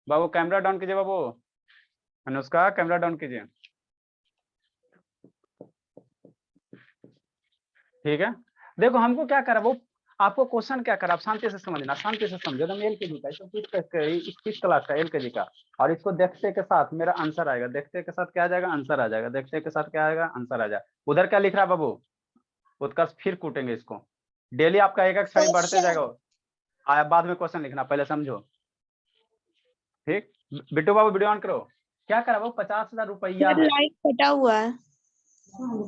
बाबू camera down कीजिए, बाबू Anushka camera down कीजिए। ठीक है, देखो हमको क्या करा वो, आपको क्वेश्चन क्या करा, आप शांति से समझना, शांति से समझो। तो एल के जी का किस क्लास का, एल के जी का, और इसको देखते के साथ मेरा आंसर आएगा, देखते के साथ क्या आ जाएगा, आंसर आ जाएगा, देखते के साथ क्या आएगा, आंसर आ जाएगा। उधर क्या लिख रहा है बाबू, उत्कर्ष फिर कूटेंगे इसको, डेली आपका एक एक छड़ी बढ़ते जाएगा। बाद में क्वेश्चन लिखना, पहले समझो। ठीक, बिट्टू बाबू वीडियो ऑन करो। क्या करा वो, 50,000 रुपया है। लाइट कटा हुआ है।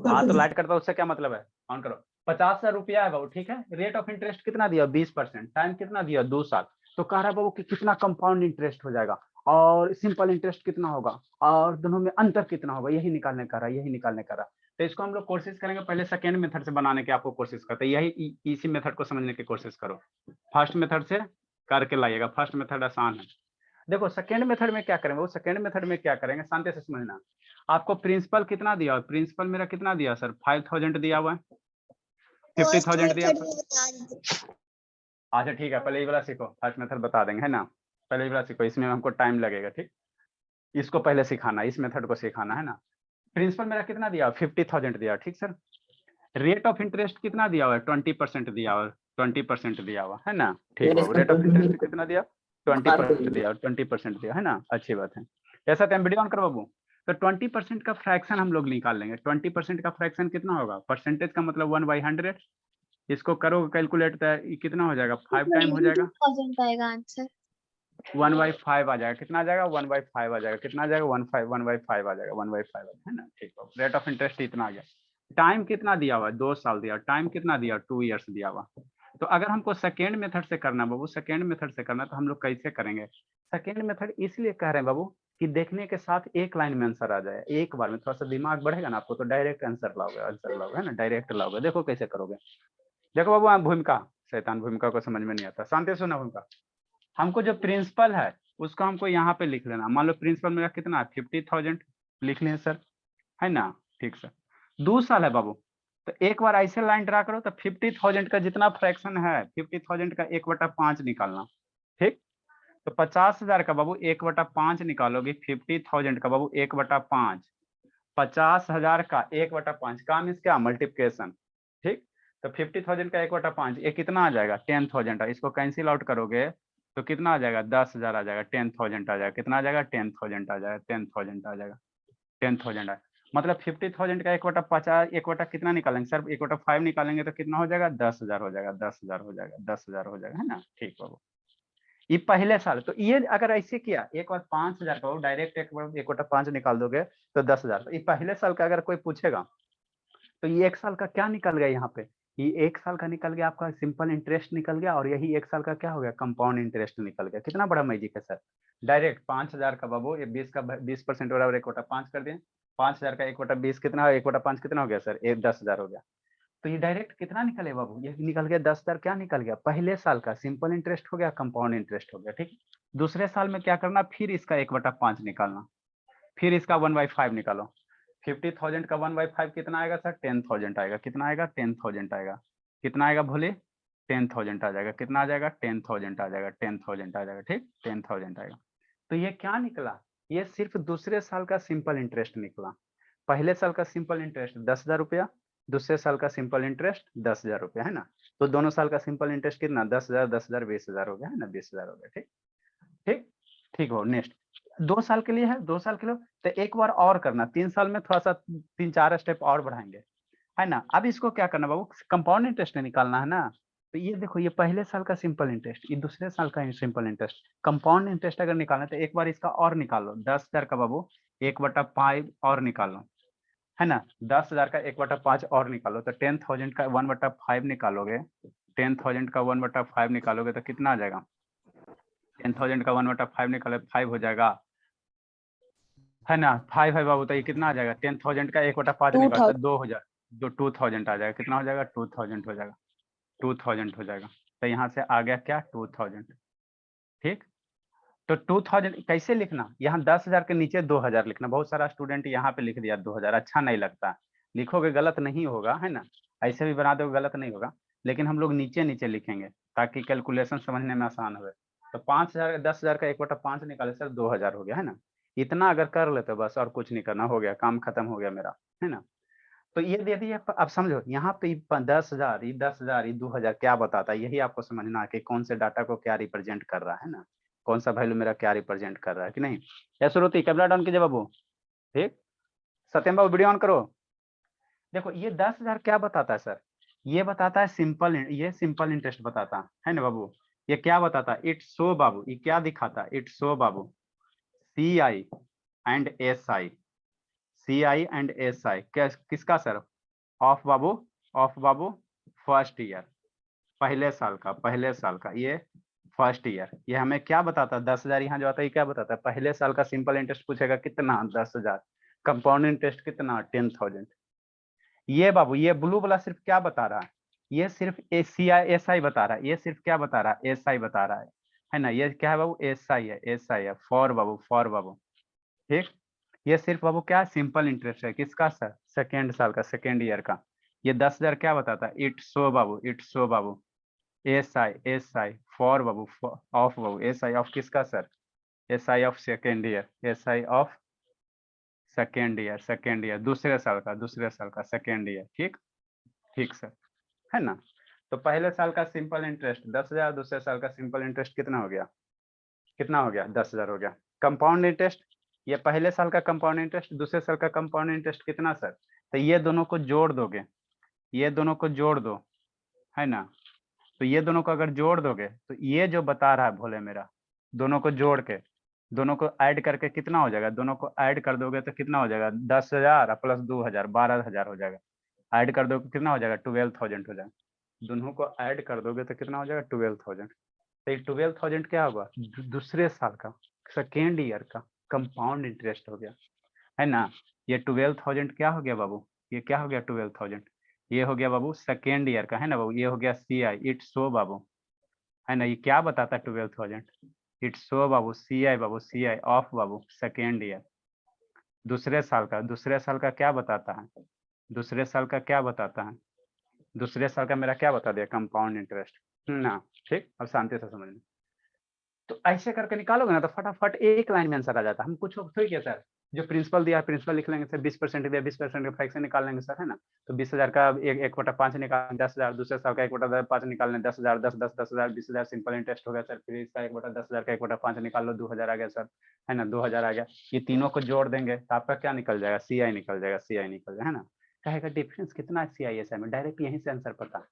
हाँ तो लाइट करता, उससे क्या मतलब है, ऑन करो। 50,000 रुपया है बाबू, ठीक है। रेट ऑफ इंटरेस्ट कितना दिया, 20%। टाइम कितना दिया, 2 साल। तो कह रहा है बाबू कि कितना कंपाउंड इंटरेस्ट हो जाएगा और सिंपल इंटरेस्ट कितना होगा और दोनों में अंतर कितना होगा, यही निकालने का रहा, यही निकालने का रहा। तो इसको हम लोग कोशिश करेंगे पहले सेकेंड मेथड से बनाने की, आपको कोशिश करते हैं, यही इसी मेथड को समझने की कोशिश करो। फर्स्ट मेथड से करके लाइएगा, फर्स्ट मेथड आसान है। देखो सेकेंड मेथड में क्या करेंगे, वो सेकेंड मेथड में क्या करेंगे, शांति से समझना। आपको प्रिंसिपल कितना दिया, प्रिंसिपल मेरा कितना दिया सर, 5,000 दिया हुआ है, 50,000 दिया। अच्छा ठीक है, पहले ये वाला सीखो, फर्स्ट मेथड बता देंगे, है ना। पहले ये वाला सीखो, इसमें हमको टाइम लगेगा, ठीक। इसको पहले सिखाना, इस मेथड को सिखाना, है ना। प्रिंसिपल मेरा कितना दिया, 50,000 दिया, ठीक सर। रेट ऑफ इंटरेस्ट कितना दिया हुआ है, 20% दिया हुआ है, 20% दिया हुआ है ना। ठीक है, रेट ऑफ इंटरेस्ट कितना दिया, 20% दिया, 20% दिया, है ना, अच्छी बात है। ऐसा तो वीडियो ऑन करो बाबू। तो 20% का फ्रैक्शन हम लोग निकाल लेंगे। 20% का फ्रैक्शन कितना होगा, परसेंटेज का मतलब 1/100। इसको करोगे कैलकुलेट तो कितना हो जाएगा, 5 टाइम हो जाएगा, 2,000 आएगा आंसर। 1/5 आ जाएगा, कितना आ जाएगा, 1/5 आ जाएगा, कितना आ जाएगा, 1/5 आ जाएगा, 1/5 है ना। ठीक है, रेट ऑफ इंटरेस्ट इतना आ गया। टाइम कितना दिया हुआ, 2 साल दिया, टाइम कितना दिया, 2 ईयर्स दिया हुआ। तो अगर हमको सेकेंड मेथड से करना बाबू, सेकेंड मेथड से करना, तो हम लोग कैसे करेंगे। सेकेंड मेथड इसलिए कह रहे हैं बाबू कि देखने के साथ एक लाइन में आंसर आ जाए, एक बार में थोड़ा सा दिमाग बढ़ेगा ना आपको, तो डायरेक्ट आंसर लाओगे, आंसर लाओगे, है ना, डायरेक्ट लाओगे। देखो कैसे करोगे, देखो बाबू, आप भूमिका, शैतान भूमिका को समझ में नहीं आता, शांति से सुना भूमिका। हमको जो प्रिंसिपल है उसको हमको यहाँ पे लिख लेना। मान लो प्रिंसिपल मेरा कितना है, 50,000 लिख लें सर, है ना। ठीक सर, 2 साल है बाबू। तो एक बार ऐसे लाइन ड्रा करो, तो 50,000 का जितना फ्रैक्शन है, 50,000 का 1/5 निकालना। ठीक, तो 50,000 का बाबू 1/5 निकालोगे, 50,000 का बाबू 1/5, 50,000 का 1/5 का मीन्स क्या, मल्टीप्लिकेशन। ठीक, तो 50,000 का 1/5 ये कितना आ जाएगा, 10,000। इसको कैंसिल आउट करोगे तो कितना आ जाएगा, 10,000 आ जाएगा, 10,000 आ जाएगा, कितना आ जाएगा, 10,000 आ जाएगा, 10,000 आ जाएगा, 10,000 आए। मतलब 50,000 का 1/50, 1 कितना निकालेंगे सर, 1/5 निकालेंगे तो कितना हो जाएगा, 10,000 हो जाएगा, 10,000 हो जाएगा, 10,000 हो जाएगा, है ना। ठीक बाबू, ये पहले साल। तो ये अगर ऐसे किया, एक बार 5,000 का डायरेक्ट 1/5 निकाल दोगे तो 10,000। तो ये पहले साल का अगर कोई पूछेगा तो ये 1 साल का क्या निकल गया, यहाँ पे ये 1 साल का निकल गया, आपका सिंपल इंटरेस्ट निकल गया, और यही 1 साल का क्या हो गया, कंपाउंड इंटरेस्ट निकल गया। कितना बड़ा मैजिक है सर, डायरेक्ट 5,000 का बाबू, ये 20 का 20% बराबर 1/5 कर दिए। 5,000 का 1/20 कितना है, 1/5 कितना हो गया सर, 10,000 हो गया। तो ये डायरेक्ट कितना निकले बाबू, ये निकल गया 10,000। क्या निकल गया, पहले साल का सिंपल इंटरेस्ट हो गया, कंपाउंड इंटरेस्ट हो गया। ठीक, दूसरे साल में क्या करना, फिर इसका 1/5 निकालना, फिर इसका 1/5 निकालो। 50,000 का 1/5 कितना आएगा सर, 10,000 आएगा, कितना आएगा, 10,000 आएगा, कितना आएगा भोले, 10,000 आ जाएगा, कितना आ जाएगा, 10,000 आ जाएगा, 10,000 आ जाएगा। ठीक, 10,000 आएगा। तो ये क्या निकला, ये सिर्फ दूसरे साल का सिंपल इंटरेस्ट निकला। पहले साल का सिंपल इंटरेस्ट 10,000 रुपया, दूसरे साल का सिंपल इंटरेस्ट 10,000 रुपया, है ना। तो दोनों साल का सिंपल इंटरेस्ट कितना, 10,000 10,000 20,000 हो गया, है ना, 20,000 हो गया। ठीक, ठीक, ठीक हो। नेक्स्ट 2 साल के लिए है, 2 साल के लिए तो एक बार और करना, 3 साल में थोड़ा सा 3-4 स्टेप और बढ़ाएंगे, है ना। अब इसको क्या करना बाबू, कंपाउंड इंटरेस्ट निकालना है ना। तो ये देखो, ये पहले साल का सिंपल इंटरेस्ट, ये दूसरे साल का सिंपल इंटरेस्ट, कंपाउंड इंटरेस्ट अगर निकालना है तो एक बार इसका और निकालो, 10,000 का बाबू 1/5 और निकालो, है ना। 10,000 का 1/5 और निकालो, तो 10,000 का 1/5 निकालोगे, 10,000 का 1/5 निकालोगे तो कितना आ जाएगा, 10,000 का 1/5 निकाले 5 हो जाएगा, है ना। 5 है बाबू, तो ये कितना आ जाएगा, 10,000 का 1/5 निकालते 2 हो जाएगा, जो 2,000 आ जाएगा, कितना हो जाएगा, 2,000 हो जाएगा, 2,000 हो जाएगा। तो यहाँ से आ गया क्या, 2,000। ठीक, तो 2,000 कैसे लिखना, यहाँ 10,000 के नीचे 2,000 लिखना। बहुत सारा स्टूडेंट यहाँ पे लिख दिया 2,000, अच्छा नहीं लगता, लिखोगे गलत नहीं होगा, है ना। ऐसे भी बना दोगे गलत नहीं होगा, लेकिन हम लोग नीचे नीचे लिखेंगे ताकि कैलकुलेशन समझने में आसान हो। तो 5,000 10,000 का 1/5 निकाले सर 2,000 हो गया है ना। इतना अगर कर लेते बस और कुछ नहीं करना, हो गया काम खत्म हो गया मेरा, है ना। तो ये दे दिया, अब समझो यहाँ पे 10,000 ये 10,000 ये 2,000 क्या बताता है, यही आपको समझना है कि कौन से डाटा को क्या रिप्रेजेंट कर रहा है ना, कौन सा वैल्यू मेरा क्या रिप्रेजेंट कर रहा है कि नहीं। या श्रुति कैमरा डाउन कीजिए बाबू, ठीक। सत्यम बाबू वीडियो ऑन करो। देखो ये 10,000 क्या बताता है सर, ये बताता है सिंपल, ये सिंपल इंटरेस्ट बताता है ना बाबू। ये क्या बताता है, इट्स शो बाबू, ये क्या दिखाता है, it's show Babu CI and SI, CI and SI किसका सर, ऑफ बाबू, ऑफ बाबू फर्स्ट ईयर, पहले साल का, पहले साल का ये फर्स्ट ईयर। ये हमें क्या बताता है, 10,000 यहाँ जो आता है ये क्या बताता है, पहले साल का सिंपल इंटरेस्ट पूछेगा कितना, 10,000, कंपाउंड इंटरेस्ट कितना, 10,000। ये बाबू ये ब्लू वाला सिर्फ क्या बता रहा है, ये सिर्फ SI बता रहा है, ये सिर्फ क्या बता रहा है, SI बता रहा है ना। ये क्या है बाबू, SI है, SI है, फॉर बाबू, फॉर बाबू, ठीक। ये सिर्फ बाबू क्या सिंपल इंटरेस्ट है, किसका सर, सेकेंड साल का, सेकेंड ईयर का। ये 10,000 क्या बताता है, इट्स शो बाबू, इट्स शो बाबू SI फॉर बाबू, ऑफ बाबू, SI ऑफ किसका sir, SI of second year, SI of second year, second year दूसरे साल का, दूसरे साल का सेकेंड ईयर, ठीक, ठीक सर, है ना। तो पहले साल का सिंपल इंटरेस्ट 10,000, दूसरे साल का सिंपल इंटरेस्ट कितना हो गया, कितना हो गया, 10,000 हो गया। कंपाउंड इंटरेस्ट, ये पहले साल का कंपाउंड इंटरेस्ट, दूसरे साल का कंपाउंड इंटरेस्ट कितना सर, तो ये दोनों को जोड़ दोगे, ये दोनों को जोड़ दो, है ना। तो ये दोनों को अगर जोड़ दोगे तो ये जो बता रहा है भोले मेरा, दोनों को जोड़ के, दोनों को ऐड करके कितना हो जाएगा, दोनों को ऐड कर दोगे तो कितना हो जाएगा, 10,000 प्लस 2,000 12,000 हो जाएगा। ऐड कर दोगे कितना हो जाएगा, 12,000 हो जाएगा। दोनों को ऐड कर दोगे तो कितना हो जाएगा, 12,000। तो ये 12,000 क्या होगा, दूसरे साल का, सेकेंड ईयर का कंपाउंड इंटरेस्ट हो गया, है ना। ये 12,000 क्या हो गया बाबू, ये क्या हो गया 12,000, ये हो गया बाबू सेकेंड ईयर का, है ना बाबू। ये हो गया CI, इट्स शो बाबू, है ना। ये क्या बताता है 12,000, it's show Babu CI Babu, CI of Babu second year, दूसरे साल का, दूसरे साल का क्या बताता है, दूसरे साल का क्या बताता है, दूसरे साल का मेरा क्या बता दिया, कंपाउंड इंटरेस्ट ना, ठीक। अब शांति से समझना। तो ऐसे करके निकालोगे ना तो फटाफट एक लाइन में आंसर आ जाता है। हम कुछ ठीक है सर, जो प्रिंसिपल दिया प्रिंसिपल लिख लेंगे सर, 20% दिया 20% का फ्रैक्शन निकाल लेंगे सर, है ना। तो 20,000 का 1/5 निकाल 10,000, दूसरे साल का 1/5 निकाल लें 10,000, 10,000 20,000 सिंपल इंटरेस्ट हो गया सर। फिर इसका 1/10,000 का 1/5 निकाल लो, 2,000 आ गया सर, है ना, 2,000 आ गया। ये तीनों को जोड़ देंगे तो आपका क्या निकल जाएगा, CI निकल जाएगा, CI निकल जाएगा, है ना। कहेगा डिफरेंस कितना है CI में, डायरेक्ट यहीं से आंसर पता।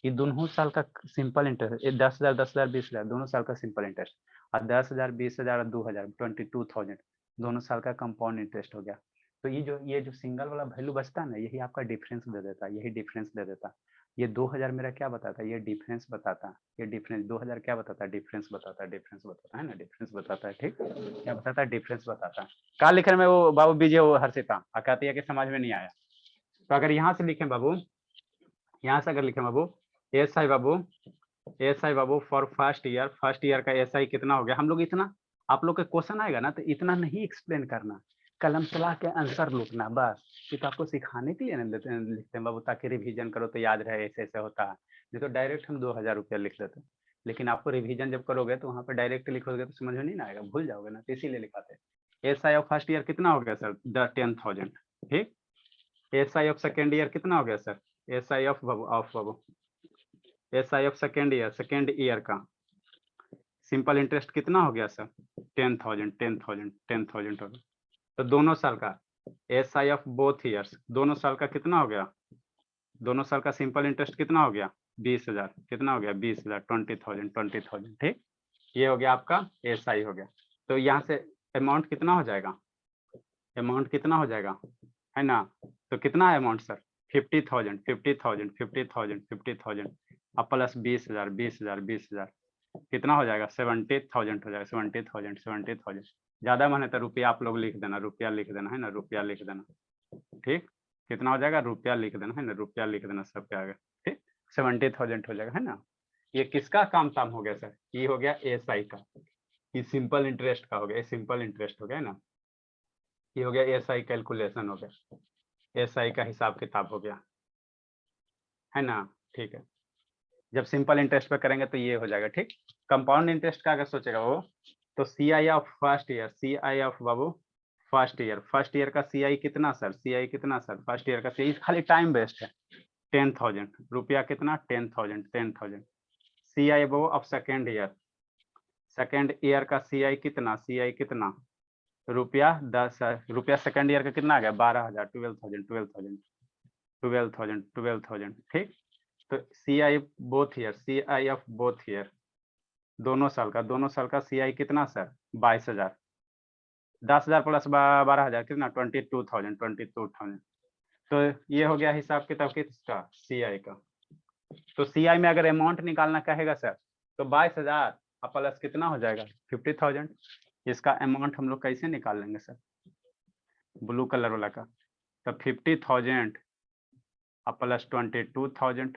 ये दोनों साल का सिंपल इंटरेस्ट, 10,000 10,000 20,000 दोनों साल का सिंपल इंटरेस्ट, और 10,000 20,000 और 2,000 22,000 दोनों साल का कंपाउंड इंटरेस्ट हो गया। तो ये जो सिंगल वाला वैल्यू बचता है ना, यही आपका डिफरेंस दे देता है, यही डिफरेंस दे देता है। ये 2,000 मेरा क्या बताता है, ये डिफरेंस बताता है, ये डिफरेंस 2,000 क्या बताता है, डिफरेंस बताता है, डिफरेंस बताता है ना, डिफरेंस बताता है, ठीक। क्या बताता है, डिफरेंस बताता है। कहाँ लिखने में वो बाबू बीजे वो हर्षिता कहती है कि समझ में नहीं आया। तो अगर यहाँ से लिखें बाबू, यहाँ से अगर लिखें बाबू SI Babu, SI Babu for first year का SI कितना हो गया, हम लोग इतना, आप लोग के क्वेश्चन आएगा ना तो इतना नहीं एक्सप्लेन करना, कलम चला के आंसर लिखना बस। ये तो आपको सिखाने के लिए ना लिखते हैं बाबू, ताकि रिवीजन करो तो याद रहे, ऐसे ऐसे होता है। नहीं तो डायरेक्ट हम 2,000 रुपया लिख देते, लेकिन आपको रिवीजन जब करोगे तो वहाँ पे डायरेक्ट लिखोगे तो समझ में नहीं आएगा, भूल जाओगे ना, तो इसीलिए लिखाते। SI ऑफ फर्स्ट ईयर कितना हो गया सर, 10,000, ठीक। SI ऑफ सेकेंड ईयर कितना हो गया सर, SI ऑफ बाबू SI ऑफ सेकेंड ईयर का सिंपल इंटरेस्ट कितना हो गया सर, 10,000 10,000 10,000 हो गया। तो दोनों साल का SI ऑफ बोथ ईयर्स, दोनों साल का कितना हो गया, दोनों साल का सिंपल इंटरेस्ट कितना हो गया, 20,000, कितना हो गया 20,000 20,000 ठीक। ये हो गया आपका SI हो गया। तो यहाँ से अमाउंट कितना हो जाएगा, अमाउंट कितना हो जाएगा, है ना। तो कितना है अमाउंट सर, 50,000 50,000 50,000 50,000 अब प्लस 20,000 20,000 20,000 कितना हो जाएगा, 70,000 हो जाएगा, 70,000 70,000। ज्यादा मन है तो रुपया आप लोग लिख देना, रुपया लिख देना, है ना, रुपया लिख देना, ठीक। कितना हो जाएगा, रुपया लिख देना, है ना, रुपया लिख देना सबके आगे, ठीक। 70,000 हो जाएगा, है ना। ये किसका काम ताम हो गया सर, ये हो गया SI का, ये सिंपल इंटरेस्ट का हो गया, सिंपल इंटरेस्ट हो गया ना। ये हो गया SI कैलकुलेशन हो गया, SI का हिसाब किताब हो गया, है ना, ठीक है। जब सिंपल इंटरेस्ट पे करेंगे तो ये हो जाएगा, ठीक। कंपाउंड इंटरेस्ट का अगर सोचेगा वो, तो C I of first year, C I of बाबू फर्स्ट ईयर का सी आई कितना सर, सी आई कितना सर, फर्स्ट ईयर का सी आई खाली टाइम बेस्ड है, 10,000 रुपया कितना, 10,000 सी आई बाबू ऑफ सेकेंड ईयर का सी आई कितना, सी आई कितना रुपया 10 रुपया, सेकेंड ईयर का कितना आ गया 12,000, 12,000, ठीक। तो C I both year, C I of both year दोनों साल का सी आई कितना सर 22,000, 10,000 प्लस 12,000 कितना 22,000। तो ये हो गया हिसाब किताब किसका, सी आई का। तो सी आई में अगर अमाउंट निकालना कहेगा सर, तो 22,000 प्लस कितना हो जाएगा 50,000। इसका अमाउंट हम लोग कैसे निकाल लेंगे सर, ब्लू कलर वाला का, तो 50,000 प्लस 22,000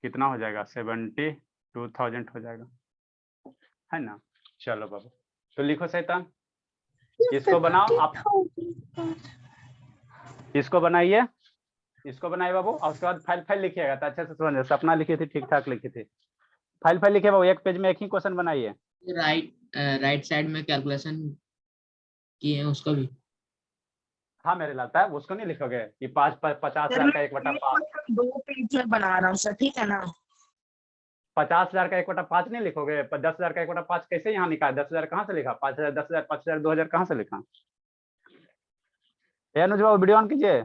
कितना हो जाएगा 72,000 हो जाएगा, है ना। चलो बाबू, तो लिखो शैतान, इसको बनाओ आप, इसको बनाइए, इसको बनाइए बाबू, और उसके बाद फाइल लिखिएगा तो अच्छे से समझिए, सपना लिखी थी ठीक ठाक लिखी थी, फाइल लिखिए बाबू, एक पेज में एक ही क्वेश्चन बनाइए। राइट साइड में कैलकुलेशन किए हैं उसका भी। हाँ मेरे लगता है उसको नहीं लिखोगे कि 50,000 का 1/5, 2 पेज में बना रहा हूँ सर, ठीक है ना। 50,000 का 1/5 नहीं लिखोगे, 10,000 का 1/5 कैसे यहाँ निकाला, 10,000 कहाँ से लिखा, 5,000, 10,000, 5,000, 2,000 कहाँ से लिखा। अनुज बाबू वीडियो ऑन कीजिए।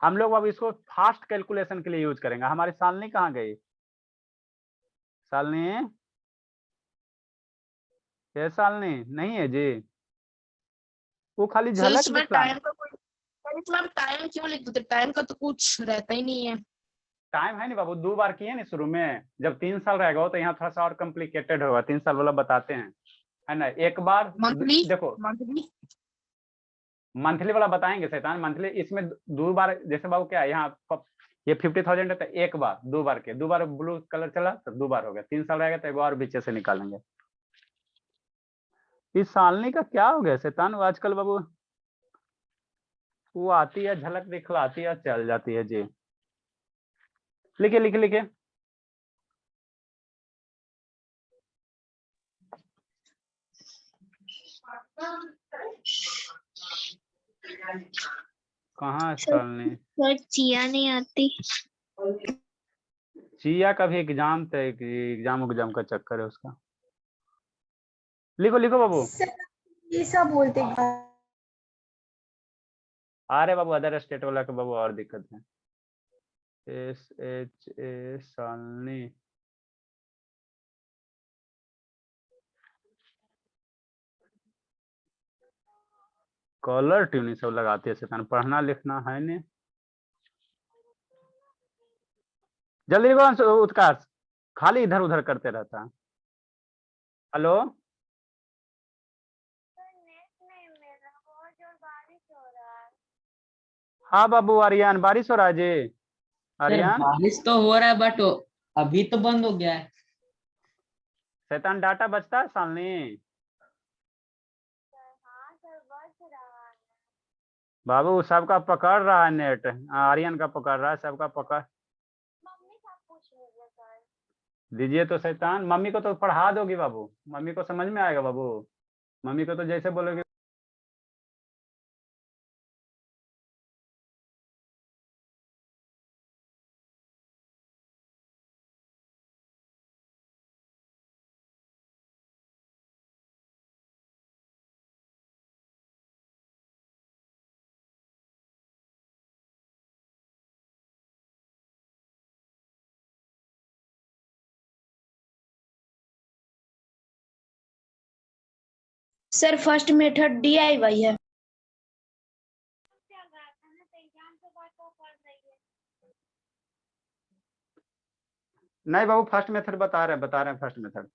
हम लोग अब इसको फास्ट कैलकुलेशन के लिए यूज करेंगे। हमारी सालनी कहाँ गई, सालनी, ये सालनी नहीं है जी, वो खाली सर झलक इसमें दिखला, टाइम का कोई, सर इसमें हम टाइम क्यों लिख देते, टाइम का तो कुछ रहता ही नहीं है। टाइम है नहीं बाबू, 2 बार किए ना शुरू में, जब 3 साल रहेगा तो यहाँ थोड़ा सा और कॉम्प्लिकेटेड होगा, 3 साल वाला बताते हैं, है ना। एक बार मंथली, देखो मंथली मंथली वाला बताएंगे शैतान, मंथली इसमें 2 बार, जैसे बाबू क्या है यहाँ ये 50,000 है तो एक बार, 2 बार के 2 बार ब्लू कलर चला तो 2 बार हो गया, 3 साल रहेगा तो एक बार बीच से निकालेंगे। इस सालनी का क्या हो गया शैतान, वो आजकल बाबू वो आती है झलक दिखलाती है चल जाती है जी। लिखे लिखे लिखे, कहाँ है सालनी, सर चिया नहीं आती। चिया का भी एग्जाम तो एग्जाम का चक्कर है उसका। लिखो लिखो बाबू, ये सब बोलते हैं। अरे बाबू अदर स्टेट वाला के बाबू और दिक्कत है। SHA सालनी, कॉलर ट्यून सब लगाते हैं शैतान, पढ़ना लिखना है नहीं। जल्दी लिखो उत्कर्ष, खाली इधर उधर करते रहता है। हेलो, हाँ बाबू आर्यन, बारिश हो रहा है जी सर आर्यन। बारिश तो हो रहा है बट अभी तो बंद हो गया है। शैतान डाटा बचता है सालनी, बाबू सबका पकड़ रहा है नेट, आर्यन का पकड़ रहा है, सबका पकड़ दीजिए तो शैतान, मम्मी को तो पढ़ा दोगी बाबू, मम्मी को समझ में आएगा बाबू, मम्मी को तो जैसे बोलोगे। सर फर्स्ट मेथड DIY है। नहीं बाबू फर्स्ट मेथड बता रहे हैं फर्स्ट मेथड।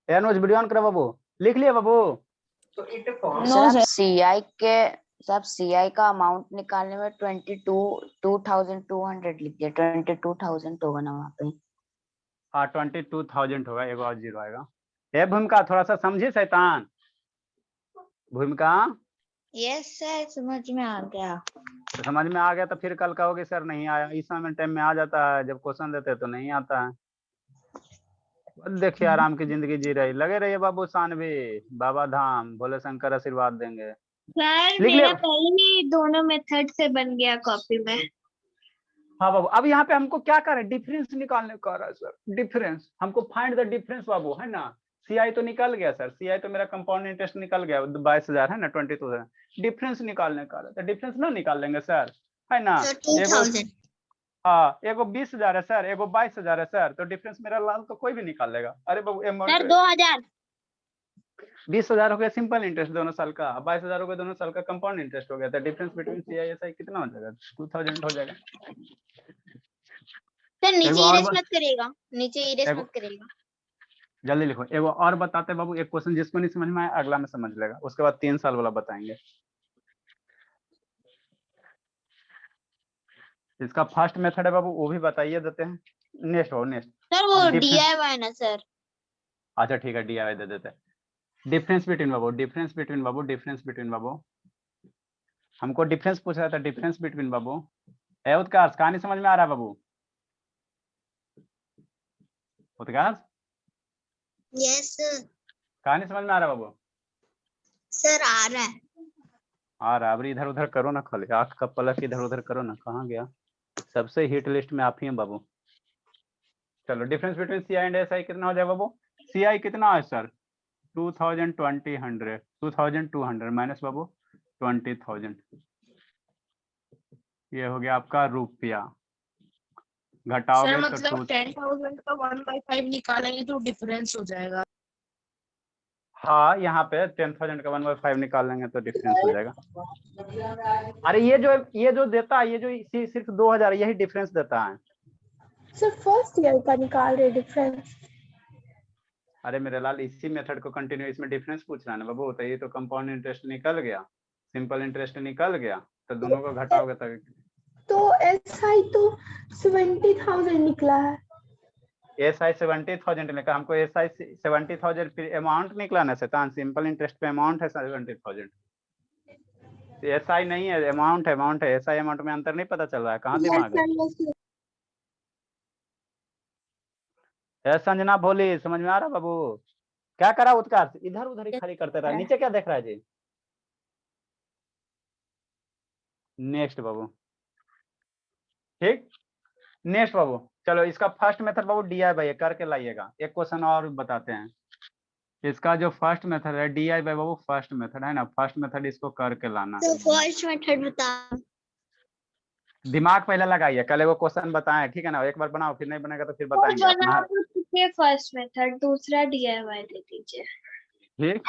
एनुज वीडियो ऑन करो बाबू, लिख लिया बाबू। सर सब सीआई का अमाउंट निकालने में 22,200 लिख दिया, 22,000 होगा ना वहाँ पे। हाँ 22,000 होगा, एक और जीरो आएगा। ए भूमिका थोड़ा सा समझी शैतान, भूमिका यस सर, समझ में आ गया। तो समझ में आ गया तो फिर कल कहोगे सर नहीं आया। इस समय टाइम में आ जाता है, जब क्वेश्चन देते हैं तो नहीं आता है। देखिए आराम की जिंदगी जी रही, लगे रहिए बाबू सानवी, बाबा धाम, भोले शंकर आशीर्वाद देंगे। सर लिख मेरा लिया। पहले ही दोनों मेथड से बन गया कॉपी में। हाँ बाबू, अब यहाँ पे हमको क्या कर रहे हैं, डिफरेंस निकालने का रहा है सर, डिफरेंस हमको फाइंड द डिफरेंस बाबू, है ना। सीआई तो निकल गया सर, सीआई तो मेरा कंपाउंड इंटरेस्ट निकल गया 22,000 है ना, 22,000। डिफरेंस निकालने का रहा है, तो डिफरेंस ना निकाल लेंगे सर, है ना। सर एगो 2000। हाँ, एगो 20,000 है सर, एगो 22,000 है सर, तो डिफरेंस मेरा लाल तो कोई भी निकाल लेगा। अरे बाबू सर अमाउंट 2000। 20,000 हो गया सिंपल इंटरेस्ट दोनों साल का, 22,000 हो गया दोनों साल का कंपाउंड इंटरेस्ट हो गया, तो डिफरेंस बिटवीन सीआई एसआई कितना हो जाएगा, 2,000 हो जाएगा। सर नीचे एगो और इरेज मत करेगा, नीचे इरेज एगो मत करेगा। जल्दी लिखो। एगो और बताते हैं बाबू, एक क्वेश्चन जिसको नहीं समझ में आया अगला में समझ लेगा, उसके बाद 3 साल वाला बताएंगे। इसका फर्स्ट मेथड है बाबू, वो भी बताइए देते हैं। नेक्स्ट हो नेक्स्ट। सर वो डिफरेंस, डीआईवाई ना सर। अच्छा ठीक है डीआई दे देते हैं। डिफरेंस बिटवीन बाबू, डिफरेंस बिटवीन बाबू, डिफरेंस बिटवीन बाबू, हमको डिफरेंस पूछ रहा था, डिफरेंस बिटवीन बाबू। उत्कर्ष कहानी समझ में आ रहा है बाबू, उत्कर्ष यस कहानी समझ में आ रहा है बाबू। सर, आ रहा है। आ रहा, अब इधर उधर करो ना, खाली आंख का पलक इधर उधर करो ना, कहाँ गया। सबसे हिट लिस्ट में आप ही हैं बाबू। चलो difference between CI and SI कितना हो जाए बाबू। सीआई कितना है सर, 2,200 माइनस बाबू 20,000, ये हो गया आपका रुपया। सर घटाओगे तो मतलब 10,000 का 1/5 निकालेंगे तो डिफरेंस हो जाएगा। हाँ यहाँ पे 10,000 का 1/5 निकाल लेंगे तो डिफरेंस हो जाएगा। अरे ये जो देता है, ये जो सिर्फ 2,000 यही डिफरेंस देता है। सर फर्स्ट ईयर का निकाल रहे डिफरेंस। अरे मेरे लाल इसी मेथड को कंटिन्यू, इसमें डिफरेंस पूछ रहा है ना बाबू, तो ये तो कंपाउंड इंटरेस्ट निकल गया, सिंपल इंटरेस्ट निकल गया, तो दोनों को घटाओगे तब। तो एसआई तो 70,000 निकला है। एसआई 70,000 निकला, हमको एसआई 70,000 फिर अमाउंट निकलाना से, सिंपल इंटरेस्ट पे अमाउंट है 70,000, एसआई नहीं है, अमाउंट है, अमाउंट है। एसआई अमाउंट में अंतर नहीं पता चल रहा है, कहाँ दिमाग है। संजना भोली समझ में आ रहा बाबू, क्या करा उत्कर्ष, इधर उधर ही खाली करते रहा, नीचे क्या देख रहा है जी। नेक्स्ट बाबू, ठीक नेक्स्ट बाबू। चलो इसका first method Babu D I by करके लाइएगा। एक क्वेश्चन और बताते हैं, इसका जो फर्स्ट मेथड है D I by Babu, first method है ना, फर्स्ट मेथड इसको करके लाना। तो फर्स्ट मेथड बता। दिमाग पहले लगाइए, कल वो क्वेश्चन बताएं, ठीक है ना, एक बार बनाओ, फिर नहीं बनेगा तो फिर बताएंगे अपना। फर्स्ट मेथड, दूसरा डीआईवाई दे दीजिए। ठीक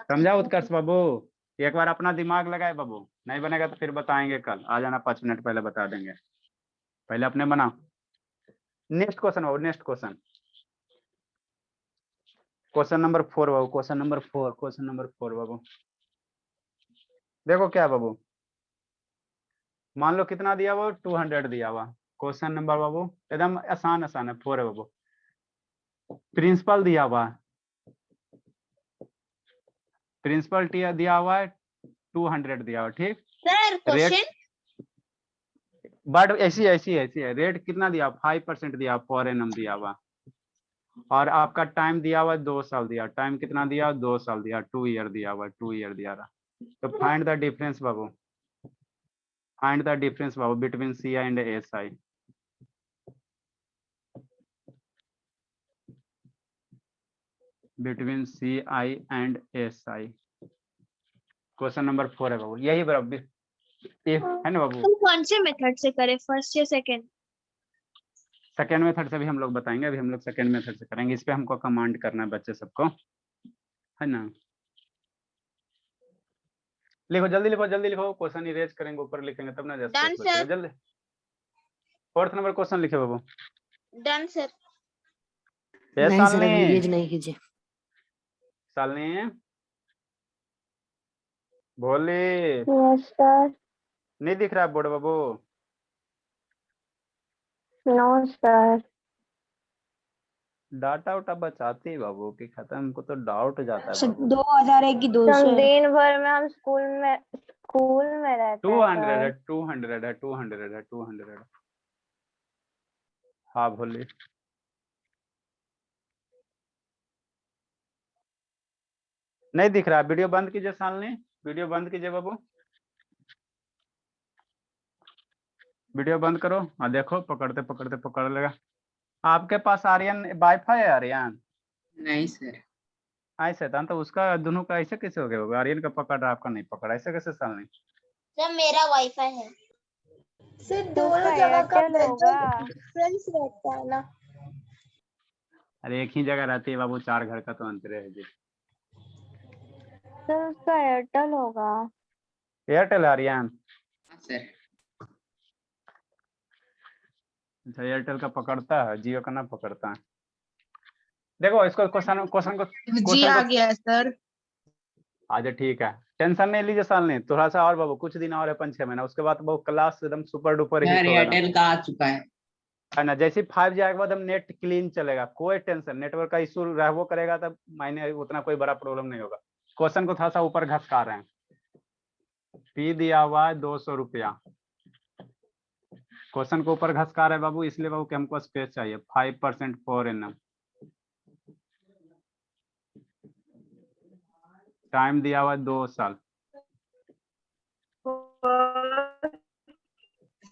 समझा उत्कर्ष बाबू, एक बार अपना दिमाग लगाए बाबू, नहीं बनेगा तो फिर बताएंगे कल, आ जाना 5 मिनट पहले बता देंगे, पहले अपने बनाओ। नेक्स्ट क्वेश्चन बाबू, नेक्स्ट क्वेश्चन, क्वेश्चन नंबर 4 बाबू, क्वेश्चन नंबर 4, क्वेश्चन नंबर 4 बाबू। देखो क्या बाबू, मान लो कितना दिया हुआ, 200 दिया हुआ। क्वेश्चन नंबर बाबू एकदम आसान आसान है, 4 है बाबू। प्रिंसिपल दिया हुआ है, प्रिंसिपल दिया हुआ है 200 दिया हुआ, ठीक। सर क्वेश्चन बट ऐसी है, रेट कितना दिया, 5% दिया, पर एनम दिया हुआ, और आपका टाइम दिया हुआ 2 साल दिया, टाइम कितना दिया 2 साल दिया, 2 ईयर दिया हुआ, 2 ईयर दिया रहा। तो फाइंड द डिफरेंस बाबू, फाइंड द डिफरेंस बाबू between C I and S I. Between C I and S I, question number 4 है बाबू, यही बराबर है ना बाबू। तुम कौन से मेथड से करे, फर्स्ट या सेकंड? सेकेंड मेथड से भी हम लोग बताएंगे, अभी हम लोग सेकेंड मेथड से करेंगे, इस पे हमको कमांड करना है बच्चे सबको, है ना। लिखो जल्दी लिखो, जल्दी लिखो, क्वेश्चन इरेज करेंगे, ऊपर लिखेंगे तब ना डन सर। जल्दी। 4th नंबर क्वेश्चन लिखे बाबू। Done sir. ये नहीं सर अभी शालिनी यूज नहीं कीजिए। शालिनी भोली यस सर। नहीं दिख रहा है बोर्ड बाबू? No sir. डाटा उटा बचाती है बाबू की खत्म, हमको तो डाउट जाता है सर बाबू। 2001 की 2 हम सर। दिन भर में हम स्कूल में रहते हैं 200 है, सर। 200 है, 200 है, 200 है। हाँ भोली नहीं दिख रहा। वीडियो बंद कीजिए शालिनी, वीडियो बंद कीजिए बाबू, वीडियो बंद करो। हाँ देखो पकड़ते पकड़ते पकड़ लेगा। आपके पास आर्यन वाईफाई है आर्यन? नहीं सर। ऐसे था तो उसका दोनों का ऐसे कैसे हो गया होगा? आर्यन का पकड़ रहा आपका नहीं पकड़ा, ऐसे कैसे शालिनी? सर मेरा वाईफाई है। सर तो दोनों उसका जगह का एयरटेल होगा। डिफरेंस रहता है ना। अरे एक ही जगह रहती है बाबू, 4 घर का तो अंतर है जी। सर उसका एयरटेल होगा। एयरटेल आर्यन? हाँ सर। अच्छा एयरटेल का पकड़ता है, जियो का ना पकड़ता है। देखो इसको क्वेश्चन क्वेश्चन को जी क्वेश्चन आ को गया है सर। अच्छा ठीक है, टेंशन नहीं लीजिए शालिनी, थोड़ा सा और बाबू, कुछ दिन और है, 5-6 महीना, उसके बाद बाबू क्लास एकदम सुपर डुपर हिट सर होगा एकदम, एयरटेल का आ चुका है ना? जैसे 5G आने के बाद हम नेट क्लीन चलेगा, कोई टेंशन, नेटवर्क का इशू रहबो करेगा तब मायने उतना कोई बड़ा प्रॉब्लम नहीं होगा। क्वेश्चन को थोड़ा सा ऊपर घसका रहे हैं। फी दिया हुआ है 200 रुपया, क्वेश्चन को ऊपर घसका रहे हैं बाबू, इसलिए बाबू कि हमको स्पेस चाहिए। 5% पर एनम, टाइम दिया हुआ है 2 साल।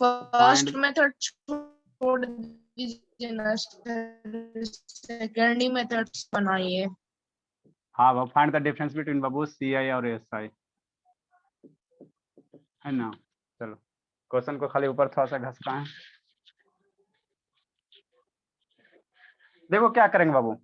फर्स्ट मेथड छोड़ दीजिए ना सर, सेकेंड ही मेथड बनाइए। हाँ बाबू, फाइंड द डिफरेंस बिटवीन बाबू CI और SI, है ना? चलो क्वेश्चन को खाली ऊपर थोड़ा सा घसकाएं। देखो क्या करेंगे बाबू,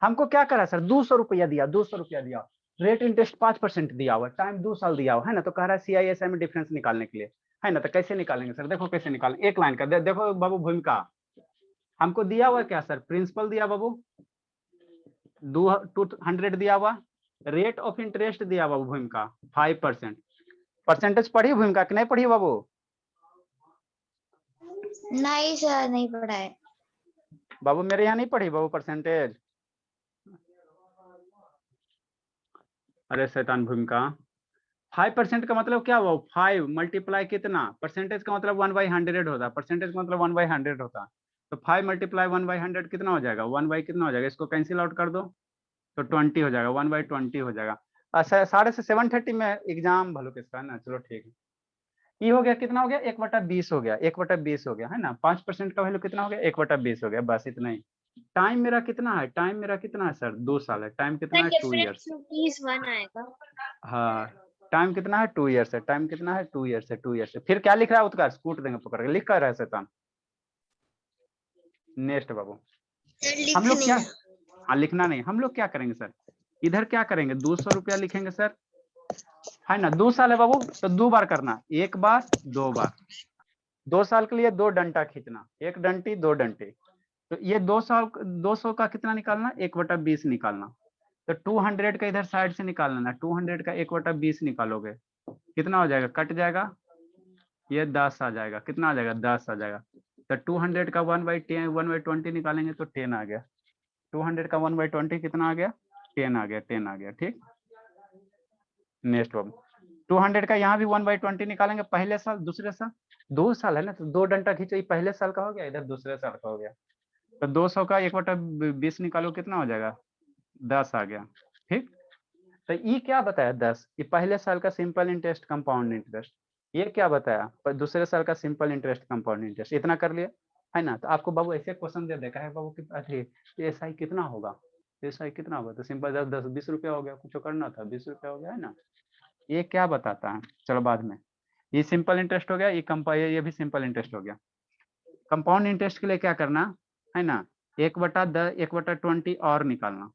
हमको क्या करा सर, 200 रुपया दिया, 200 रुपया दिया, रेट इंटरेस्ट 5% दिया हुआ, टाइम 2 साल दिया हुआ है ना, तो कह रहा है CI/SI में डिफरेंस निकालने के लिए, है ना? तो कैसे निकालेंगे सर? देखो कैसे निकालें, एक लाइन का देखो बाबू, भूमिका हमको दिया हुआ क्या सर, प्रिंसिपल दिया बाबू 200 दिया हुआ, रेट ऑफ इंटरेस्ट दिया बाबू भूमिका 5%। परसेंटेज पढ़ी भूमिका कि नहीं पढ़ी बाबू? नहीं सर नहीं पढ़ा है। बाबू मेरे यहाँ नहीं पढ़ी बाबू परसेंटेज? अरे शैतान भूमिका, 5% का मतलब क्या हुआ? 5 मल्टीप्लाई कितना, परसेंटेज का मतलब 1/100 होता है, परसेंटेज का मतलब 1/100 होता है, तो 5 मल्टीप्लाई 1/100 कितना हो जाएगा? 1 कितना हो जाएगा? इसको कैंसिल आउट कर दो तो 20 हो जाएगा, 1/20 हो जाएगा। अच्छा 7:30 में एग्जाम भलो किसका, है ना? चलो ठीक है, ये हो गया, कितना हो गया? 1/20 हो गया, 1/20 हो गया, है ना? 5% का वैल्यू कितना हो गया? 1/20 हो गया, बस इतना ही। टाइम मेरा कितना है? टाइम मेरा कितना है सर? 2 साल है। टाइम कितना है? 2 ईयर्स। ₹1 आएगा। हाँ टाइम कितना है? 2 ईयर्स है। टाइम कितना है? 2 ईयर्स है, 2 ईयर्स है। फिर क्या लिख रहा है उत्कर्ष? कूट देंगे पकड़ के, लिख कर रहा है शैतान। नेक्स्ट बाबू, हम लोग क्या, हाँ लिखना नहीं, हम लोग क्या करेंगे सर, इधर क्या करेंगे? 200 रुपया लिखेंगे सर, है ना? 2 साल है बाबू, तो 2 बार करना, 1 बार 2 बार, 2 साल के लिए 2 डंटा खींचना, 1 डंटी 2 डंटे, तो ये 200 का कितना निकालना? 1/20 निकालना, तो 200 का इधर साइड से निकाल लेना, 200 का 1/20 निकालोगे कितना हो जाएगा? कट जाएगा, ये 10 आ जाएगा, कितना आ जाएगा? 10 आ जाएगा। तो 200 का 1/20 निकालेंगे तो 10 आ गया, 200 का 1/20 कितना आ गया? 10 आ गया, 10 आ गया, ठीक। नेक्स्ट बाबू, 200 का यहाँ भी 1/20 निकालेंगे, पहले साल दूसरे साल, 2 साल है ना, तो 2 डंटा खींचो, ये पहले साल का हो गया, इधर दूसरे साल का हो गया, तो 200 का 1/20 निकालो, कितना हो जाएगा? 10 आ गया, ठीक। तो ये क्या बताया? 10, ये पहले साल का सिंपल इंटरेस्ट कंपाउंड इंटरेस्ट, ये क्या बताया? पर दूसरे साल का सिंपल इंटरेस्ट कंपाउंड इंटरेस्ट, इतना कर लिया, है ना? तो आपको बाबू ऐसे क्वेश्चन दे देखा है बाबू कि अरे SI कितना होगा, SI कितना होगा, तो सिंपल 10-20 रुपया हो गया, कुछ करना था 20 रुपया हो गया, है ना? ये क्या बताता है, चलो बाद में। ये सिंपल इंटरेस्ट हो गया, ये भी सिंपल इंटरेस्ट हो गया। कंपाउंड इंटरेस्ट के लिए क्या करना है ना, 1/20 और निकालना,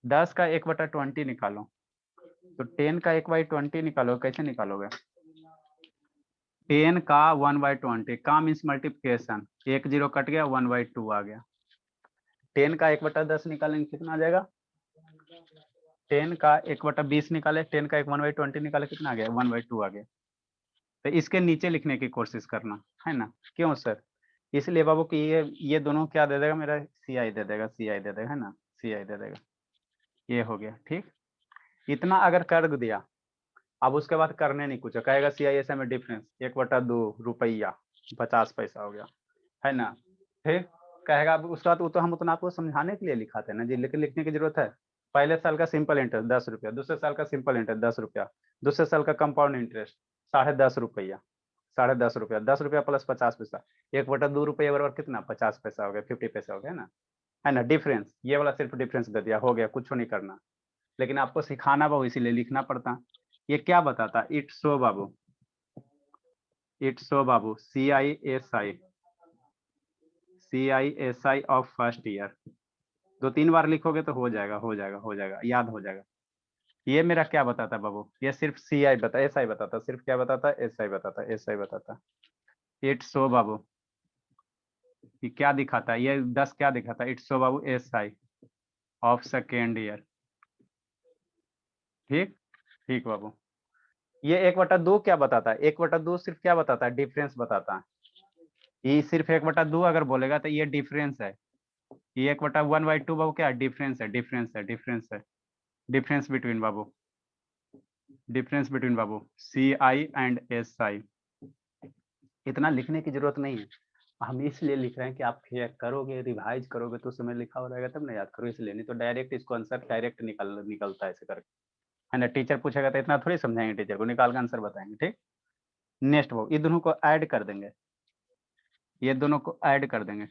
10 का 1/20 निकालो, तो 10 का 1/20 निकालो, कैसे निकालोगे? 10 का 1/20 का मीन्स मल्टीप्लिकेशन, 1 0 कट गया, 1/2 आ गया, 10 का 1/10 निकालेंगे कितना आ जाएगा? 10 का 1/20 निकाले, 10 का 1/20 निकाले, कितना आ गया? 1/2 आ गया। तो इसके नीचे लिखने की कोशिश करना है ना। क्यों सर? इसलिए बाबू कि ये दोनों क्या दे देगा मेरा? CI दे देगा, CI दे देगा, है ना, CI दे देगा। ये हो गया ठीक। इतना अगर कर दिया, अब उसके बाद करने नहीं कुछ, कहेगा CISI में डिफरेंस 1/2 रुपया 50 पैसा हो गया, है ना। फिर कहेगा, अब उसके बाद वो तो हम उतना आपको समझाने के लिए लिखाते हैं ना जी, लेकिन लिखने की जरूरत है। पहले साल का सिंपल इंटरेस्ट 10 रुपया, दूसरे साल का सिंपल इंटरेस्ट 10 रुपया, दूसरे साल का कंपाउंड इंटरेस्ट 10.5 रुपया, 10.5 रुपया, 10 रुपया प्लस 50 पैसा, 1/2 रुपया बराबर कितना? 50 पैसा हो गया, 50 पैसा हो गया ना, है ना। डिफरेंस, ये वाला सिर्फ डिफरेंस दे दिया, हो गया, कुछ नहीं करना। लेकिन आपको सिखाना बाबू, इसीलिए लिखना पड़ता। ये क्या बताता? It show Babu, it show Babu CISI of first year. 2-3 बार लिखोगे तो हो जाएगा, हो जाएगा, हो जाएगा, याद हो जाएगा। ये मेरा क्या बताता बाबू? ये सिर्फ CI बता, SI बताता, सिर्फ क्या बताता? SI बताता, SI बताता। इट शो बाबू, ये क्या दिखाता है? ये 10 क्या दिखाता है? इट शो बाबू SI ऑफ सेकेंड ईयर। ठीक ठीक बाबू। ये 1/2 क्या बताता है? 1/2 सिर्फ क्या बताता है? डिफरेंस बताता है। ये सिर्फ 1/2 अगर बोलेगा तो ये डिफरेंस है। ये 1/1/2 बाबू क्या? डिफरेंस है, डिफरेंस है, डिफरेंस है, डिफरेंस बिटवीन बाबू, डिफरेंस बिटवीन बाबू CI एंड SI। इतना लिखने की जरूरत नहीं है, हम इसलिए लिख रहे हैं कि आप करोगे, रिवाइज करोगे तो समय लिखा हो रहेगा तब ना याद करो, इसलिए। नहीं तो डायरेक्ट इसको आंसर डायरेक्ट निकलता है ऐसे करके, है ना। टीचर पूछेगा तो इतना थोड़ी समझाएंगे, टीचर को निकाल के आंसर बताएंगे। ठीक, नेक्स्ट बाबू, ये दोनों को ऐड कर देंगे, ये दोनों को ऐड कर देंगे,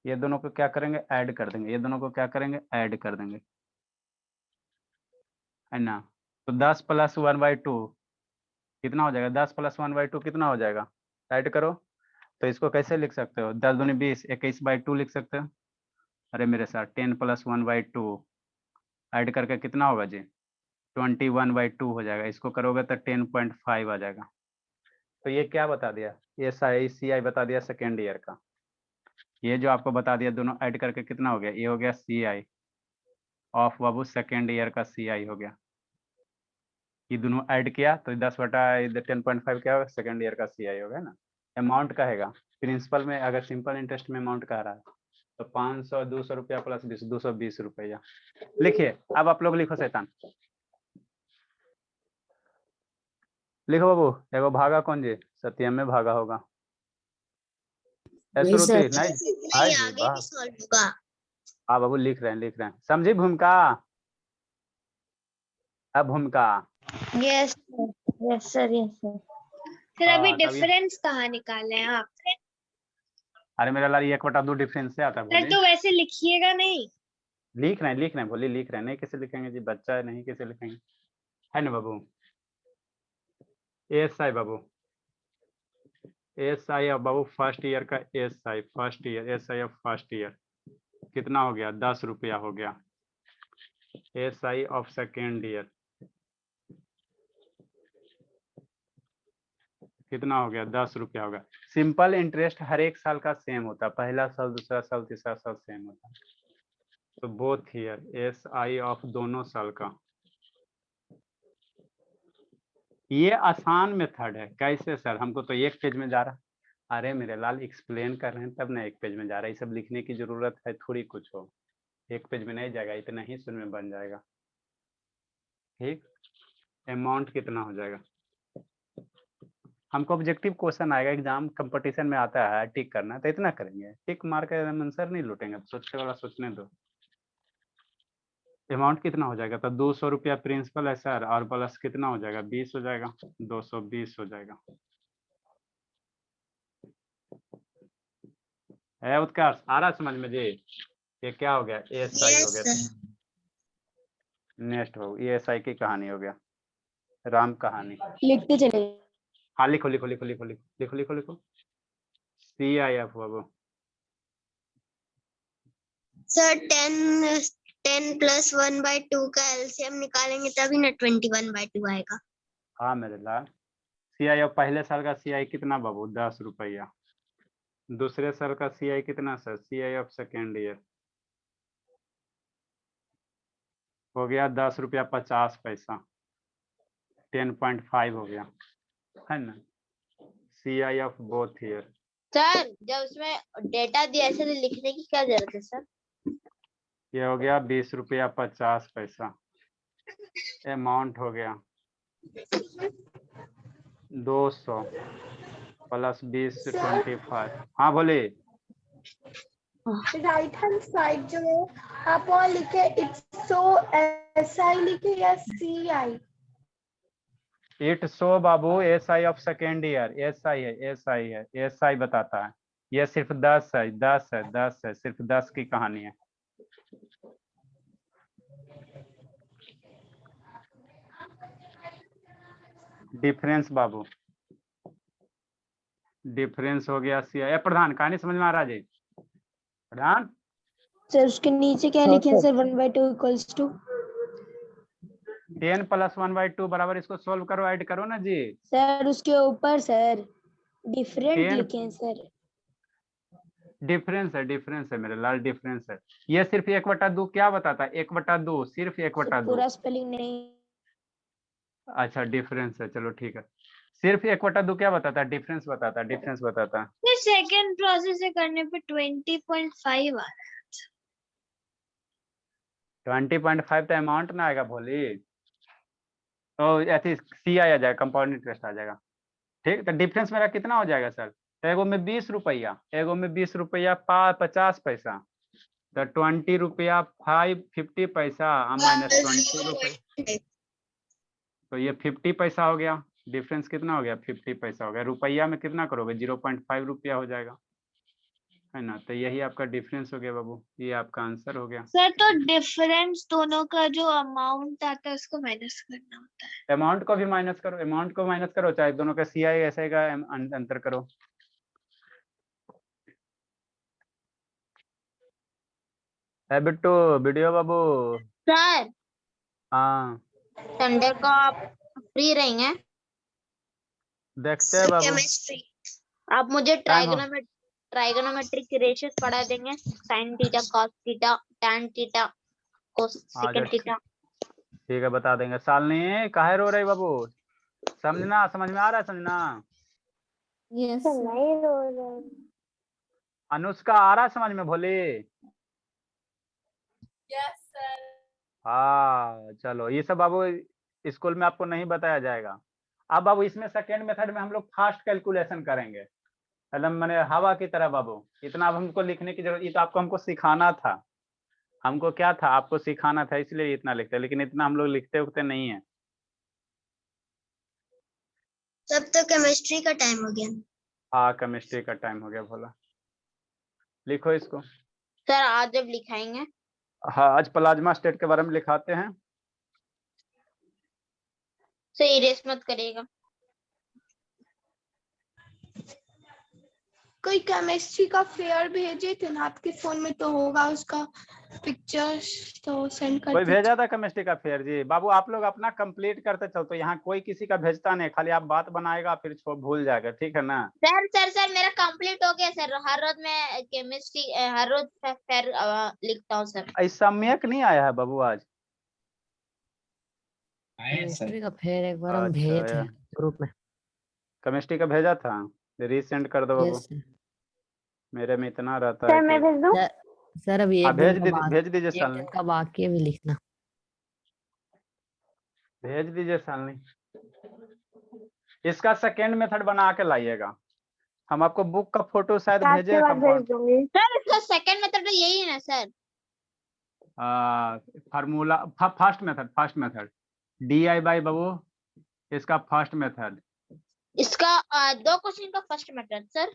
ये दोनों को क्या करेंगे? ऐड कर देंगे, ये दोनों को क्या करेंगे? ऐड कर देंगे, है ना। तो 10 + 1/2 कितना हो जाएगा? 10 + 1/2 कितना हो जाएगा? ऐड करो। तो इसको कैसे लिख सकते हो? 10 दूनी 20, 21/2 लिख सकते हो। अरे मेरे साथ 10 + 1/2 ऐड करके कितना होगा जी? 21/2 हो जाएगा। इसको करोगे तो 10.5 आ जाएगा। तो ये क्या बता दिया? ये CI बता दिया सेकेंड ईयर का। ये जो आपको बता दिया दोनों ऐड करके कितना हो गया? ये हो गया CI of Babu second year का, CI हो गया। ये दोनों ऐड किया तो 10/10.5 क्या होगा? सेकेंड ईयर का CI हो गया ना। अमाउंट कहेगा प्रिंसिपल में, अगर सिंपल इंटरेस्ट में अमाउंट कह रहा है तो 500 200 रुपया प्लस 20 220 रुपया। लिखिए, अब आप लोग लिखो शैतान, लिखो बाबू। एगो भागा कौन जी? सत्यम में भागा होगा। श्रुति नहीं? हाय जी वाह। हाँ बाबू लिख रहे हैं, लिख रहे हैं। समझी भूमिका? अब भूमिका yes yes sir, yes sir. फिर अभी हाँ, तब ये- डिफरेंस कहाँ निकाले हैं आप? अरे मेरा लाल 1/2 डिफरेंस से आता है सर बोली। तो वैसे लिखिएगा नहीं। लिख रहे हैं, लिख रहे हैं, बोली लिख रहे हैं। नहीं कैसे लिखेंगे जी, बच्चा है, नहीं कैसे लिखेंगे, है ना बाबू। SI बाबू, SI अब बाबू फर्स्ट ईयर का SI, first year SI of first year कितना हो गया? 10 रुपया हो गया। SI ऑफ सेकेंड ईयर कितना हो गया? 10 रुपया हो गया। सिंपल इंटरेस्ट हर एक साल का सेम होता है, पहला साल, दूसरा साल, तीसरा साल सेम होता है। तो बोथ ईयर SI ऑफ दोनों साल का। ये आसान मेथड है। कैसे सर? हमको तो एक पेज में जा रहा। अरे मेरे लाल एक्सप्लेन कर रहे हैं तब ना एक पेज में जा रहा है। ये सब लिखने की जरूरत है थोड़ी कुछ हो, एक पेज में नहीं जाएगा, इतना ही सुन में बन जाएगा। ठीक, अमाउंट कितना हो जाएगा? हमको ऑब्जेक्टिव क्वेश्चन आएगा, एग्जाम कंपटीशन में आता है टिक करना, तो इतना करेंगे, टिक मार के आंसर नहीं लूटेंगे। सोचने वाला सोचने दो। अमाउंट कितना हो जाएगा? तो 200 रुपया प्रिंसिपल है सर, और प्लस कितना हो जाएगा? 20 हो जाएगा, 220 हो जाएगा। है उत्कर्ष, आ रहा समझ में जी? ये क्या हो गया? SI हो गया। नेक्स्ट हो, ये SI की कहानी हो गया, राम कहानी। लिखते चले। हाँ लिखो लिखो लिखो लिखो लिखो लिखो लिखो लिखो। CIF बाबू सर 10 + 1/2 का एलसीएम निकालेंगे तभी ना 21/2 आएगा। हाँ मेरे लाल। CIF पहले साल का CI कितना बाबू? 10 रुपया। दूसरे साल का CI कितना sir? CI of second year हो गया 10 रुपया 50 पैसा, 10.5 हो गया, है ना? CI of both year sir जब उसमें डेटा दिया है सर लिखने की क्या जरूरत है सर? ये हो गया 20 रुपया 50 पैसा। अमाउंट हो गया 200 प्लस 20 25। हाँ बोले। राइट हैंड साइड जो है आप वहाँ लिखे इट्स सो SI लिखे या CI? It so Babu SI of second year, SI है, SI है, SI बताता है। ये सिर्फ 10 है, 10 है, 10 है, सिर्फ 10 की कहानी है। डिफरेंस बाबू, डिफरेंस हो गया CI। प्रधान कहानी समझ में आ रहा जी? प्रधान सर उसके नीचे क्या लिखे हैं सर? 1/2 इक्वल्स टू 10 प्लस 1/2 बराबर, इसको सोल्व करो, ऐड करो ना जी। सर उसके ऊपर सर डिफरेंट 10 लिखे हैं सर। डिफरेंस है, डिफरेंस है मेरे लाल, डिफरेंस है। ये सिर्फ 1/2 क्या बताता है? 1/2, सिर्फ 1/2। पूरा स्पेलिंग नहीं। अच्छा डिफरेंस है, चलो ठीक है। सिर्फ 1/2 क्या बताता है? डिफरेंस बताता है, डिफरेंस बताता है। फिर सेकंड प्रोसेस से करने पे 20.5 आ रहा है। 20.5 तो अमाउंट ना आएगा भोली, तो ऐसी CI आ जाएगा, कंपाउंड इंटरेस्ट आ जाएगा। ठीक, तो डिफरेंस मेरा कितना हो जाएगा सर? तो एगो में 20 रुपया, एगो में 20 रुपया 50 पैसा, तो 20 रुपया 50 पैसा माइनस 20 रुपये, तो ये 50 पैसा हो गया। डिफरेंस कितना हो गया? 50 पैसा हो गया। रुपया में कितना करोगे? 0.5 रुपया हो जाएगा, है ना? तो यही आपका डिफरेंस हो गया बाबू, ये आपका आंसर हो गया। सर तो डिफरेंस दोनों का जो अमाउंट आता है उसको माइनस करना होता है। अमाउंट को भी माइनस करो, अमाउंट को माइनस करो, चाहे दोनों का CI SI का अंतर करो। है बिट्टू, वीडियो बाबू। सर हाँ संडे को आप फ्री रहेंगे? देखते हैं बाबू। केमिस्ट्री आप मुझे टाइम हो, ट्राइगोनोमेट्रिक रेशियोज पढ़ा देंगे? Sine theta, cos theta, tan theta, आ कोसेकंड थीटा। ठीक है बता देंगे। सालनी काहे रो रही बाबू? समझना, समझ में आ रहा है समझना? यस नहीं रो रहे। अनुष्का आ रहा है समझ में भोली? हाँ चलो, ये सब बाबू स्कूल में आपको नहीं बताया जाएगा। अब बाबू इसमें सेकेंड मेथड में हम लोग फास्ट कैलकुलेशन करेंगे, एकदम मैंने हवा की तरह बाबू। इतना अब हमको लिखने की जरूरत, ये तो आपको हमको सिखाना था। हमको क्या था? आपको सिखाना था, इसलिए इतना लिखते हैं, लेकिन इतना हम लोग लिखते उखते नहीं है। तब तो केमिस्ट्री का टाइम हो गया। हाँ केमिस्ट्री का टाइम हो गया भोला। लिखो इसको। सर आज जब लिखाएंगे हाँ आज प्लाज्मा स्टेट के बारे में लिखाते हैं। सर इरेज मत करिएगा। कोई केमिस्ट्री का फेयर भेजे थे ना आपके फोन में, तो होगा उसका पिक्चर्स, तो सेंड कर कोई दीजिए। भेजा था केमिस्ट्री का फेयर जी? बाबू आप लोग अपना कंप्लीट करते चलते, यहाँ कोई किसी का भेजता नहीं, खाली आप बात बनाएगा फिर भूल जाएगा, ठीक है ना? सर मेरा कंप्लीट हो गया सर। हर रोज मैं केमिस्ट्री हर रोज फेयर लिखता हूँ सर। ऐसा सम्यक नहीं आया है बाबू आज? केमिस्ट्री का फेयर एक बार हम भेजे अच्छा थे ग्रुप में। केमिस्ट्री का भेजा था, रीसेंड कर दो बाबू। Yes sir. मेरे में इतना रहता है मैं कि भेज दूं? सर अभी हाँ एक दिन का भेज दीजिए एक सालनी, दिन का बाकी है भी लिखना। भेज दीजिए सालनी। इसका सेकेंड मेथड बना के लाइएगा। हम आपको बुक का फोटो शायद आज भेजे के हैं बाद भेज कंपाउंड। दूंगी। सर इसका सेकंड मेथड तो यही है ना sir? Formula first method DI by बाबू, इसका फर्स्ट मेथड। इसका 2 क्वेश्चन का फर्स्ट मेथड सर।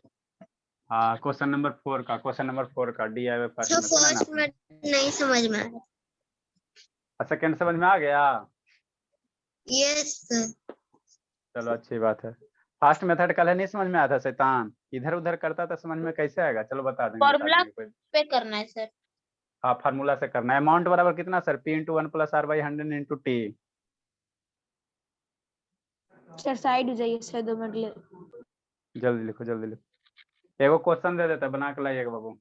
हाँ क्वेश्चन नंबर 4 का, क्वेश्चन नंबर 4 का DI बाई फर्स्ट तो मेथड है फर्स्ट ना? में नहीं समझ में आया। सेकेंड समझ में आ गया? Yes sir. चलो अच्छी बात है। फर्स्ट मेथड कल नहीं समझ में आया था शैतान, इधर उधर करता था, समझ में कैसे आएगा? चलो बता फॉर्मूला देंगे। पे करना है सर। हाँ फार्मूला से करना है। अमाउंट बराबर कितना sir? P × 1 + R / 100 × T। Sir side हो जाइए सर 2 मिनट ले। जल्दी लिखो, जल्दी लिखो। एगो क्वेश्चन दे देते बना के लाइएगा बाबू।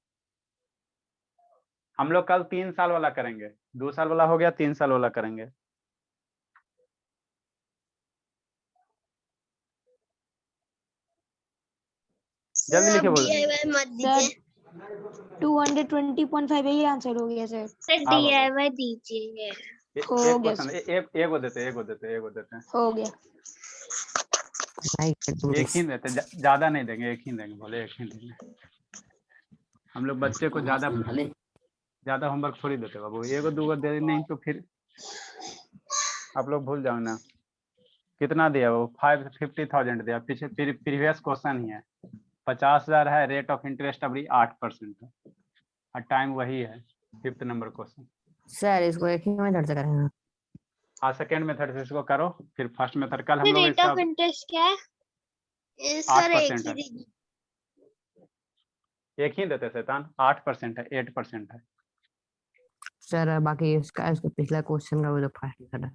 हम लोग कल 3 साल वाला करेंगे, 2 साल वाला हो गया, 3 साल वाला करेंगे। जल्दी सर लिखे आप बोल। DIY मत सर दीजिए। 220.5 यही आंसर हो गया सर। सर हाँ बाबू। DIY दीजिए। हो एक गया क्वेश्चन सर। एगो देते एगो देते एगो देते हो गया। I can do एक this. ही देते, ज्यादा नहीं देंगे, एक ही देंगे, बोले एक ही देंगे। हम लोग बच्चे को ज्यादा होमवर्क थोड़ी देते बाबू, एगो दूगो दे नहीं तो फिर आप लोग भूल जाओ ना। कितना दिया वो 50,000 दिया, पीछे प्रीवियस क्वेश्चन ही है। 50,000 है, रेट ऑफ इंटरेस्ट अभी 8% है और टाइम वही है। 5th number question. सर इसको एक ही मेथड से करेंगे। हाँ सेकेंड मेथड से इसको करो, फिर फर्स्ट मेथड कल हम सर लोग रेट इसका ऑफ इंटरेस्ट क्या है? सर एक 8% ही है। दीजिए। एक ही देते शैतान, 8% है, 8% है। सर बाकी इसको पिछला क्वेश्चन का वो जो फर्स्ट मेथड है।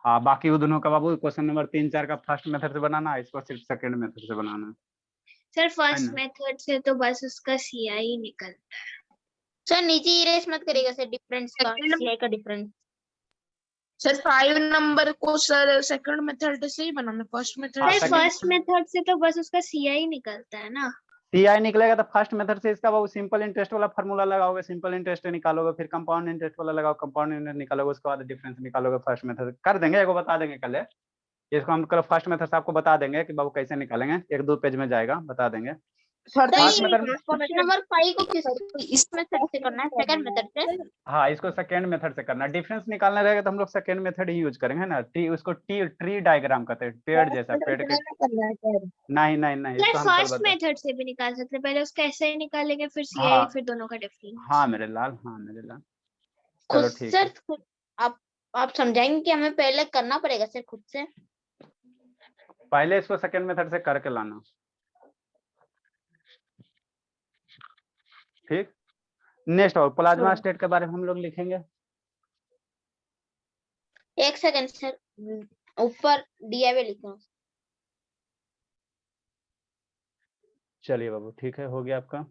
हाँ बाकी वो दोनों का बाबू क्वेश्चन नंबर 3, 4 का फर्स्ट मेथड से बनाना है, इसको सिर्फ सेकेंड मेथड से बनाना है। सर फर्स्ट ना? मेथड से तो बस उसका CI निकल। सर नीचे इरेज मत करिएगा सर, डिफरेंस का, Second- CI का डिफरेंस। सर 5 नंबर को सर सेकंड मेथड से ही बनाना, फर्स्ट हाँ, method sir second- first method से तो बस उसका CI निकलता है ना। CI निकलेगा तो फर्स्ट मेथड से इसका बाबू सिंपल इंटरेस्ट वाला फार्मूला लगाओगे, सिंपल इंटरेस्ट निकालोगे, फिर कंपाउंड इंटरेस्ट वाला लगाओ, कंपाउंड इंटरेस्ट निकालोगे, उसके बाद डिफरेंस निकालोगे। फर्स्ट मेथड कर देंगे, एगो बता देंगे कल। इसको हम कल फर्स्ट मेथड से आपको बता देंगे कि बाबू कैसे निकालेंगे, 1-2 पेज में जाएगा, बता देंगे। फर्स्ट मेथड क्वेश्चन नंबर 5 को इस मेथड से करना है, सेकंड मेथड से। हाँ इसको सेकेंड मेथड से करना है। डिफरेंस निकालना रहेगा तो हम लोग सेकेंड मेथड ही यूज करेंगे ना। उसको ट्री डायग्राम कहते हैं, पेड़ जैसा, पेड़ के। नहीं नहीं नहीं, सर इसको हम कल फर्स्ट बता। मेथड से भी निकाल सकते हैं, पहले उसका SI निकालेंगे फिर CI, हाँ। फिर दोनों का डिफरेंस। हाँ मेरे लाल, हाँ मेरे लाल। खुद चलो ठीक है। सर आप समझाएंगे कि हमें पहले करना पड़ेगा सर खुद से। पहले इसको सेकेंड मेथड से करके लाना, ठीक। नेक्स्ट और प्लाज्मा स्टेट के बारे में हम लोग लिखेंगे। एक सेकंड सर, ऊपर DIY लिख रहा हूँ। चलिए बाबू ठीक है, हो गया आपका।